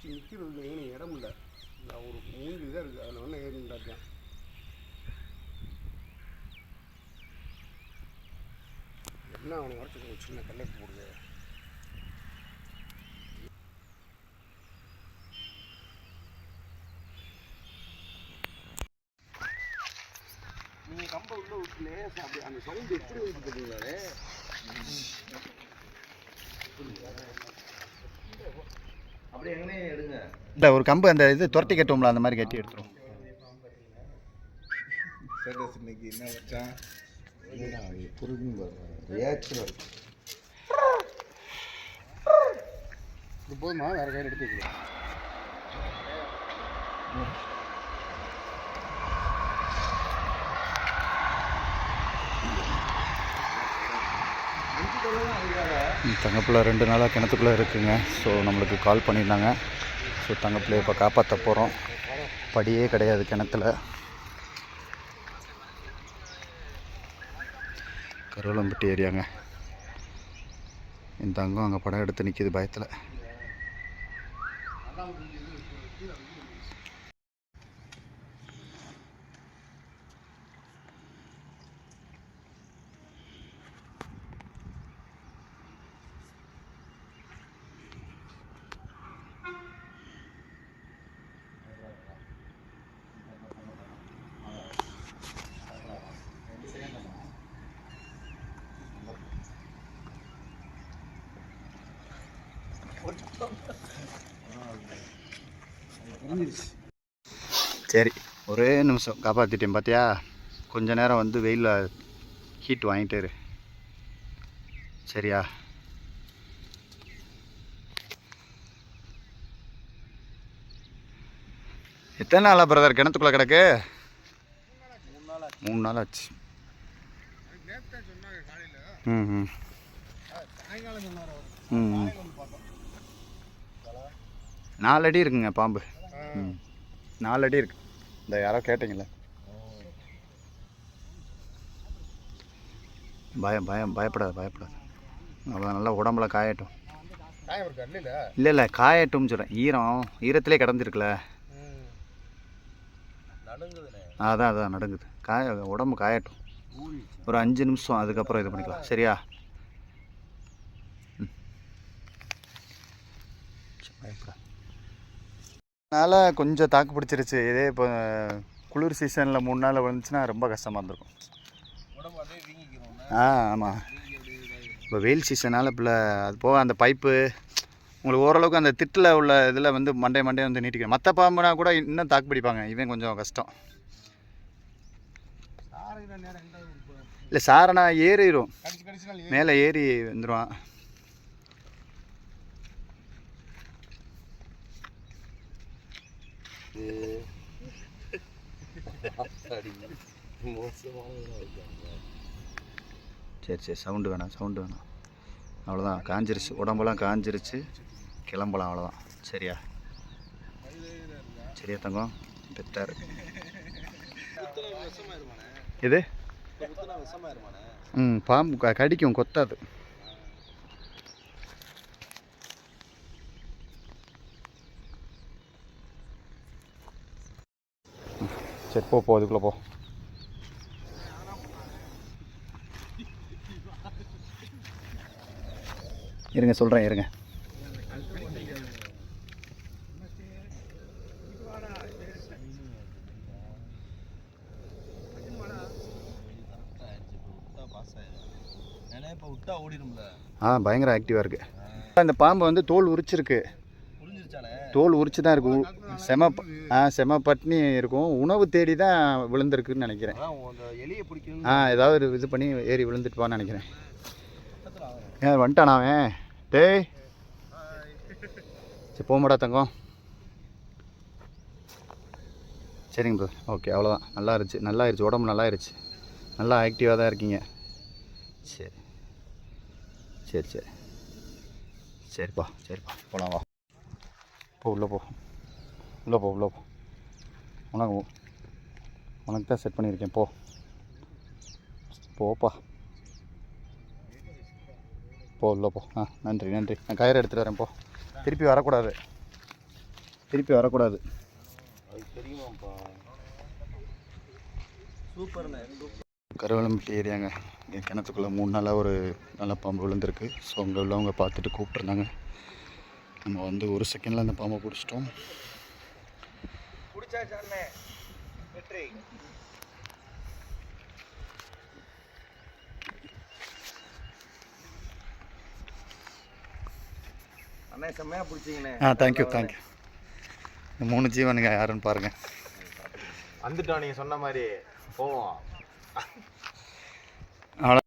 பிடிச்சி நிற்கிறது ஏன்னு இடம் இல்லை. நான் ஒரு மூஞ்சி தான் இருக்குது, அதில் ஒன்று ஏறி நின்றாருக்கேன். என்ன அவனை உடச்சி சின்ன கல்லை போடுது. நீங்கள் கம்பை உள்ள விட்டுலே அப்படி அந்த சவுண்டு எப்படி வந்து தெரியுங்களே. அப்படி எங்கனே எடுங்க. இல்லை ஒரு கம்பு அந்த இது துரட்டி கட்டுவோம்ல அந்த மாதிரி கட்டி எடுத்துரும். இன்னைக்கு என்ன வச்சான் புரிஞ்சு ரியாக்ஷன் இருக்கு. இது போதுமா வேறு கையில் எடுத்து வைக்கலாம். தங்கப்பிள்ளை 2 நாளாக கிணத்துக்குள்ளே இருக்குங்க. ஸோ நம்மளுக்கு கால் பண்ணியிருந்தாங்க. ஸோ தங்கப்பிள்ளையை இப்போ காப்பாற்ற போகிறோம். படியே கிடையாது கிணத்துல. கருவலம்பட்டி ஏரியாங்க. என் தங்கம் அங்கே படம் எடுத்து நிற்கிது பயத்தில். சரி ஒரே நிமிஷம் காப்பாற்றிட்டேன் பார்த்தியா. கொஞ்ச நேரம் வந்து வெயிலில் ஹீட் வாங்கிட்டே இரு சரியா. எத்தனை நாளா பிரதர் கிணத்துக்குள்ளே கிடக்கு? 3 நாள் ஆச்சு. ம் ம் ம் 4 அடி இருக்குங்க பாம்பு. 4 அடி இருக்கு. இந்த யாரோ கேட்டிங்களே. பயப்படாது அவ்வளோ நல்லா உடம்புல காயட்டும். இல்லை காயட்டும்னு சொல்கிறேன். ஈரத்திலே கிடந்துருக்குல்ல. அதான் நடுங்குது. உடம்பு காயட்டும் ஒரு 5 நிமிஷம். அதுக்கப்புறம் இது பண்ணிக்கலாம் சரியா. அதனால் கொஞ்சம் தாக்கு பிடிச்சிருச்சு. இதே இப்போ குளிர் சீசனில் 3 நாள் வந்துச்சுன்னா ரொம்ப கஷ்டமாக இருந்திருக்கும். ஆமாம். இப்போ வெயில் சீசனால் இப்போ அது போக அந்த பைப்பு உங்களுக்கு ஓரளவுக்கு அந்த திட்டில் உள்ள இதில் வந்து மண்டே வந்து நீட்டிக்கணும். மற்ற பாம்புனா கூட இன்னும் தாக்கு பிடிப்பாங்க. இவன் கொஞ்சம் கஷ்டம். இல்லை சாரனா ஏறிடும், மேலே ஏறி வந்துடுவான். சரி சவுண்டு வேணாம். அவ்வளோதான். காஞ்சிருச்சு, உடம்பெல்லாம் காஞ்சிருச்சு. கிளம்பலாம் அவ்வளோதான். சரியா தங்கம் பெத்தாரு. இது பாம்பு கடிக்கும், கொத்தாது. சரி போ அதுக்குள்ளே போ. இருங்க சொல்கிறேன் இருங்க. பயங்கர ஆக்டிவாக இருக்குது. இந்த பாம்பு வந்து தோல் உரிச்சிருக்கு. தோல் உரிச்சு தான் இருக்கும். செம பட்னி இருக்கும். உணவு தேடி தான் விழுந்திருக்குன்னு நினைக்கிறேன். ஏதாவது இது பண்ணி ஏறி விழுந்துட்டுப்பான்னு நினைக்கிறேன். வந்துட்டானா அவன்? டேய் சரி போமாடா தங்கம். சரிங்க ப்ரோ. ஓகே அவ்வளோதான். நல்லா இருந்துச்சு உடம்பு நல்லா இருந்துச்சு. நல்லா ஆக்டிவாக தான் இருக்கீங்க. சரிப்பா போலாம் வா. உள்ளே போ. உனக்கு தான் செட் பண்ணியிருக்கேன். போப்பா உள்ளே போ. நன்றி. நான் கயிறு எடுத்துகிட்டு வரேன். திருப்பி வரக்கூடாது. திருப்பி வரக்கூடாது. அது தெரியுமாப்பா. சூப்பர்ண்ணே. கருவளம்பட்டி ஏரியாங்க. இங்கே கிணத்துக்குள்ளே 3 நாளாக ஒரு நல்ல பாம்பு விழுந்திருக்கு. ஸோ அங்கே உள்ளவங்க பார்த்துட்டு கூப்பிட்ருந்தாங்க. நம்ம வந்து ஒரு செகண்டில் அந்த பாம்பை பிடிச்சிட்டோம். பிடிச்சாச்சாண்ணே வெற்றி. அண்ணே செம்மையாக பிடிச்சிங்கண்ணே. தேங்க்யூ. இந்த 3 ஜீவனுங்க யாருன்னு பாருங்கள். வந்துட்டோம் நீங்கள் சொன்ன மாதிரி போவோம். அவ்வளோ